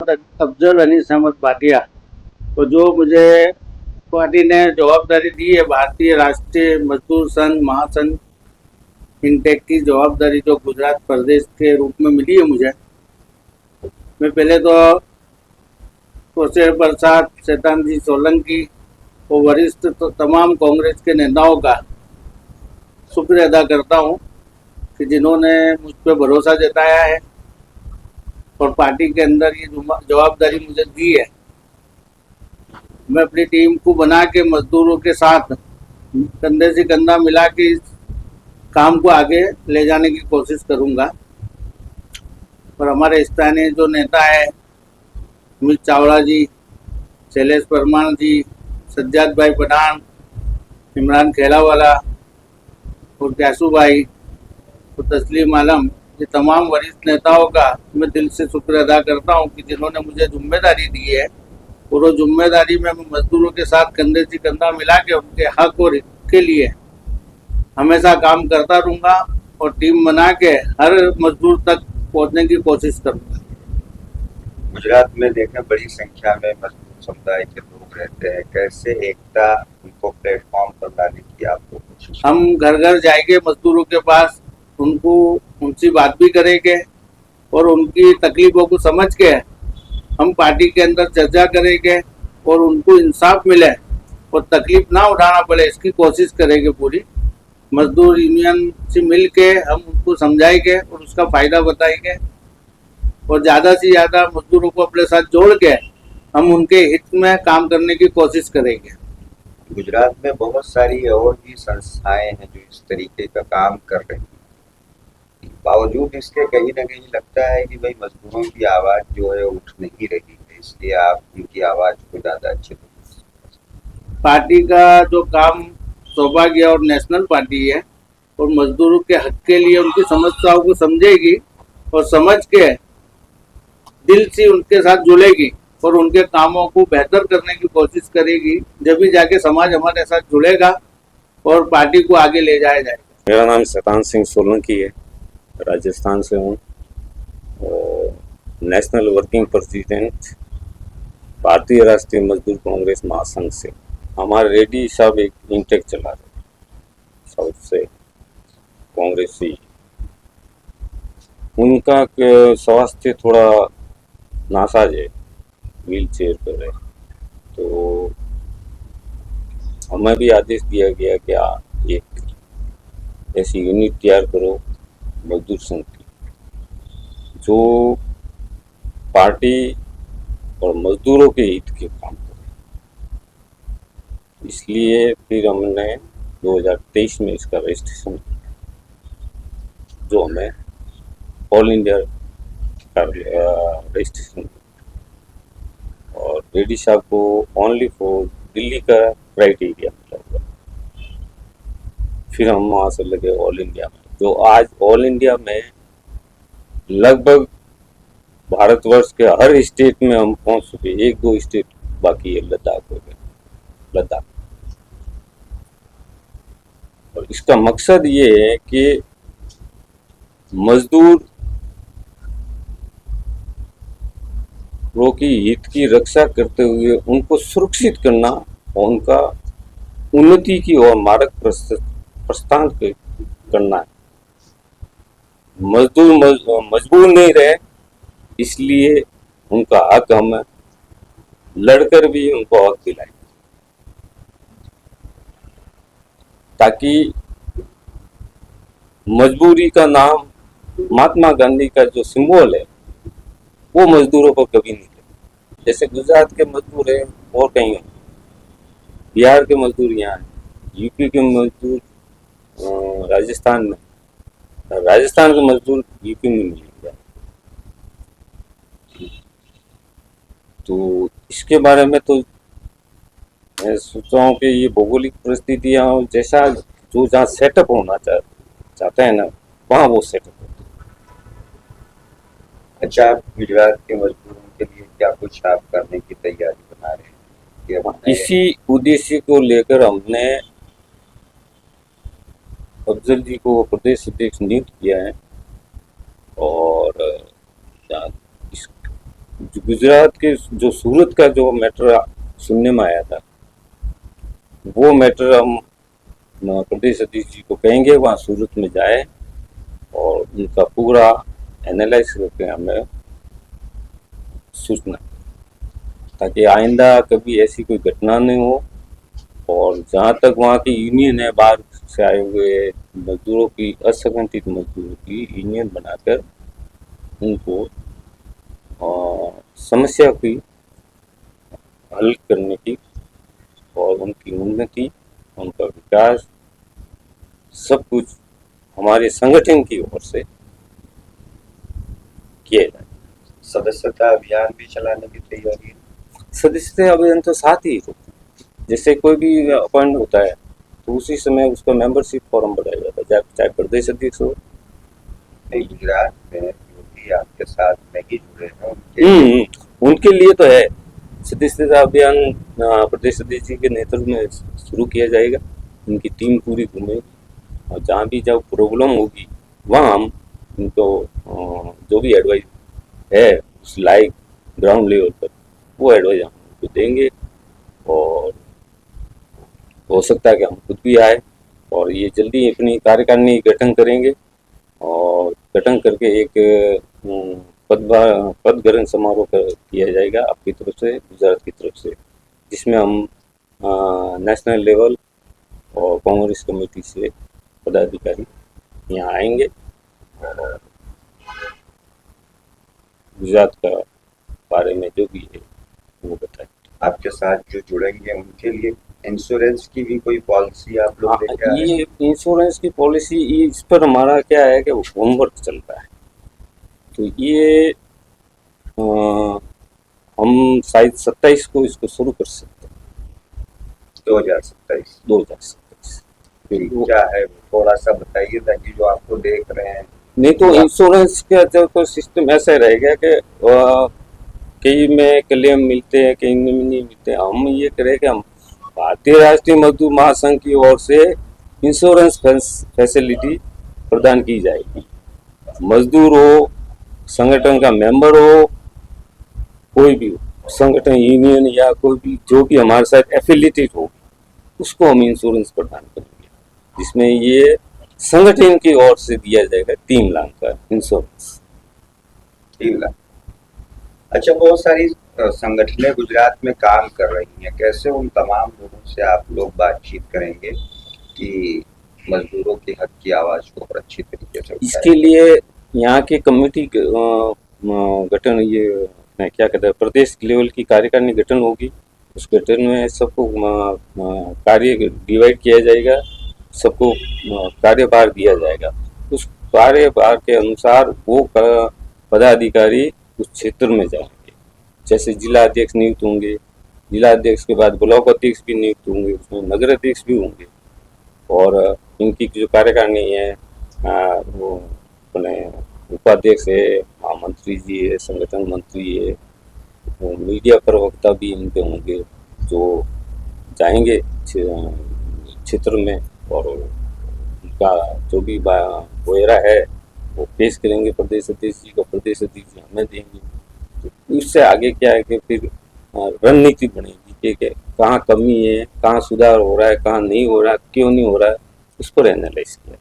मोहम्मद अफजल अनीस अहमद भाटिया। तो जो मुझे पार्टी ने जवाबदारी दी है, भारतीय राष्ट्रीय मजदूर संघ महासंघ इंटेक की जवाबदारी जो गुजरात प्रदेश के रूप में मिली है मुझे, मैं पहले तो कुशेर प्रसाद, शैतान जी सोलंकी और वरिष्ठ तो तमाम कांग्रेस के नेताओं का शुक्रिया अदा करता हूं कि जिन्होंने मुझ पर भरोसा जताया है और पार्टी के अंदर ये जवाबदारी मुझे दी है। मैं अपनी टीम को बना के मजदूरों के साथ कंधे से कंधा मिला के इस काम को आगे ले जाने की कोशिश करूंगा। और हमारे स्थानीय जो नेता है अमित चावड़ा जी, शैलेश परमार जी, सज्जाद भाई पठान, इमरान खेलावाला और कैसू भाई और तस्लीम आलम, ये तमाम वरिष्ठ नेताओं का मैं दिल से शुक्र अदा करता हूं कि जिन्होंने मुझे जिम्मेदारी दी है और वो जिम्मेदारी में मैं मजदूरों के साथ कंधे से कंधा मिला के उनके हक और हित के लिए हमेशा काम करता रहूंगा और टीम बना के हर मजदूर तक पहुंचने की कोशिश करूंगा। गुजरात में देखें बड़ी संख्या में मजदूर समुदाय के लोग रहते हैं, कैसे एकता उनको प्लेटफॉर्म पर लाने की आपको कोशिश? हम घर घर जाएंगे मजदूरों के पास, उनसी बात भी करेंगे और उनकी तकलीफों को समझ के हम पार्टी के अंदर चर्चा करेंगे और उनको इंसाफ मिले और तकलीफ ना उठाना पड़े इसकी कोशिश करेंगे। पूरी मजदूर यूनियन से मिल के हम उनको समझाएंगे और उसका फायदा बताएंगे और ज़्यादा से ज़्यादा मजदूरों को अपने साथ जोड़ के हम उनके हित में काम करने की कोशिश करेंगे। गुजरात में बहुत सारी और भी संस्थाएं हैं जो इस तरीके का काम कर रही हैं, बावजूद इसके कहीं ना कहीं लगता है कि भाई मजदूरों की आवाज़ जो है उठ नहीं रही है, इसलिए आप उनकी आवाज़ को ज़्यादा अच्छे से। पार्टी का जो काम सौभाग्य और नेशनल पार्टी है और मजदूरों के हक के लिए उनकी समस्याओं को समझेगी और समझ के दिल से उनके साथ जुड़ेगी और उनके कामों को बेहतर करने की कोशिश करेगी, जब भी जाके समाज हमारे साथ जुड़ेगा और पार्टी को आगे ले जाया जाएगा। मेरा नाम शैतान सिंह सोलंकी है, राजस्थान से हूँ और नेशनल वर्किंग प्रेसिडेंट भारतीय राष्ट्रीय मजदूर कांग्रेस महासंघ से। हमारे रेड्डी साहब एक इंटेक चला रहे साउथ से कांग्रेसी, उनका स्वास्थ्य थोड़ा नासाज है, व्हील चेयर पर है, तो हमें भी आदेश दिया गया कि एक ऐसी यूनिट तैयार करो मजदूर संघ की जो पार्टी और मजदूरों के हित के काम करे। इसलिए फिर हमने 2023 में इसका रजिस्ट्रेशन किया, जो हमें ऑल इंडिया का रजिस्ट्रेशन, और रेड्डी साहब को ओनली फॉर दिल्ली का क्राइटेरिया मिला हुआ। फिर हम वहाँ से लगे ऑल इंडिया में, जो आज ऑल इंडिया में लगभग भारतवर्ष के हर स्टेट में हम पहुँच चुके। एक दो स्टेट बाकी है, लद्दाख हो गया, लद्दाख। और इसका मकसद ये है कि मजदूर की हित की रक्षा करते हुए उनको सुरक्षित करना और उनका उन्नति की ओर मार्ग प्रस्थान करना है। मजदूर मजबूर नहीं रहे, इसलिए उनका हक हम लड़कर भी उनको हक दिलाएं, ताकि मजबूरी का नाम महात्मा गांधी का जो सिंबल है वो मजदूरों को कभी नहीं लगे। जैसे गुजरात के मजदूर है और कहीं है, बिहार के मजदूर यहाँ है, यूपी के मजदूर राजस्थान में, राजस्थान के मजदूर यूपी में मिलेंगे। तो इसके बारे में तो मैं सोच रहा हूँ कि ये भौगोलिक परिस्थितियाँ जैसा जो जहाँ सेटअप होना चाहते हैं ना, वहाँ वो सेटअप होता है। अच्छा, आप गुजरात के मजदूरों के लिए क्या कुछ आप करने की तैयारी बना रहे हैं? इसी उद्देश्य को लेकर हमने अफजल जी को प्रदेश अध्यक्ष नियुक्त किया है और इस गुजरात के जो सूरत का जो मैटर सुनने में आया था, वो मैटर हम प्रदेश अध्यक्ष जी को कहेंगे, वहाँ सूरत में जाए और उनका पूरा एनालाइज करके हमें सूचना, ताकि आइंदा कभी ऐसी कोई घटना नहीं हो। और जहाँ तक वहाँ की यूनियन है, बाहर से आए हुए मजदूरों की, असंगठित मजदूरों की यूनियन बनाकर उनको समस्या की हल करने की और उनकी उन्नति, उनका विकास, सब कुछ हमारे संगठन की ओर से किया जाए। सदस्यता अभियान भी चलाने की तैयारी है। सदस्यता अभियान तो साथ ही होता है, जैसे कोई भी अपॉइंट होता है तो उसी समय उसका मेंबरशिप फॉर्म भराया जाता है, चाहे प्रदेश अध्यक्ष हो। गुजरात में जो भी आपके साथ नहीं जुड़े हैं उनके लिए तो है सदस्यता अभियान, प्रदेश अध्यक्ष जी के नेतृत्व में शुरू किया जाएगा। उनकी टीम पूरी घूमेगी और जहाँ भी जब प्रॉब्लम होगी वहाँ हम उनको जो भी एडवाइस है उस लाइक ग्राउंड लेवल पर वो एडवाइस हम उनको देंगे। और हो सकता है कि हम खुद भी आए और ये जल्दी अपनी कार्यकारिणी गठन करेंगे और गठन करके एक पद ग्रहण समारोह किया जाएगा आपकी तरफ से, गुजरात की तरफ से, जिसमें हम नेशनल लेवल और कांग्रेस कमेटी से पदाधिकारी यहाँ आएंगे और गुजरात का बारे में जो भी है वो बताएं। आपके साथ जो जुड़ेंगे उनके लिए इंश्योरेंस की भी कोई पॉलिसी आप लोग लेके आए? ये इंश्योरेंस की पॉलिसी, इस पर हमारा क्या है कि होमवर्क चल रहा है, तो ये हम शायद 27 को इसको शुरू कर सकते हैं। 2027 क्या है वो थोड़ा सा बताइए ताकि जो आपको देख रहे हैं। नहीं तो इंश्योरेंस का जो सिस्टम ऐसा रहेगा कि कई में क्लेम मिलते हैं, कई में नहीं मिलते। हम ये करें कि हम भारतीय राष्ट्रीय मजदूर महासंघ की ओर से इंश्योरेंस फैसिलिटी प्रदान की जाएगी। मजदूर हो, संगठन का मेंबर हो, कोई भी हो, संगठन यूनियन या कोई भी जो भी हमारे साथ एफिलिएटेड हो, उसको हम इंश्योरेंस प्रदान करेंगे, जिसमें ये संगठन की ओर से दिया जाएगा 3 लाख का इंश्योरेंस। 3 लाख। अच्छा, बहुत सारी संगठनें गुजरात में काम कर रही हैं, कैसे उन तमाम लोगों से आप लोग बातचीत करेंगे कि मजदूरों के हक की आवाज को और अच्छी तरीके से उठाएं? इसके लिए यहाँ की कमेटी गठन, ये क्या कहते हैं, प्रदेश लेवल की कार्यकारिणी गठन होगी। उस गठन में सबको कार्य डिवाइड किया जाएगा, सबको कार्यभार दिया जाएगा। उस कार्यभार के अनुसार वो पदाधिकारी उस क्षेत्र में जाएंगे। जैसे जिला अध्यक्ष नियुक्त होंगे, जिला अध्यक्ष के बाद ब्लॉक अध्यक्ष भी नियुक्त होंगे, उसमें नगर अध्यक्ष भी होंगे। और इनकी जो कार्यकारिणी है वो अपने उपाध्यक्ष है, महामंत्री जी है, संगठन मंत्री है, मीडिया प्रवक्ता भी इनके होंगे जो जाएंगे क्षेत्र में और उनका जो भी वगैरह है वो पेश करेंगे प्रदेश अध्यक्ष जी को, प्रदेश अध्यक्ष जी हमें देंगे। तो इससे आगे क्या है कि फिर रणनीति बनेगी कि कहाँ कमी है, कहाँ सुधार हो रहा है, कहाँ नहीं हो रहा है, क्यों नहीं हो रहा है, उस पर एनालाइज किया।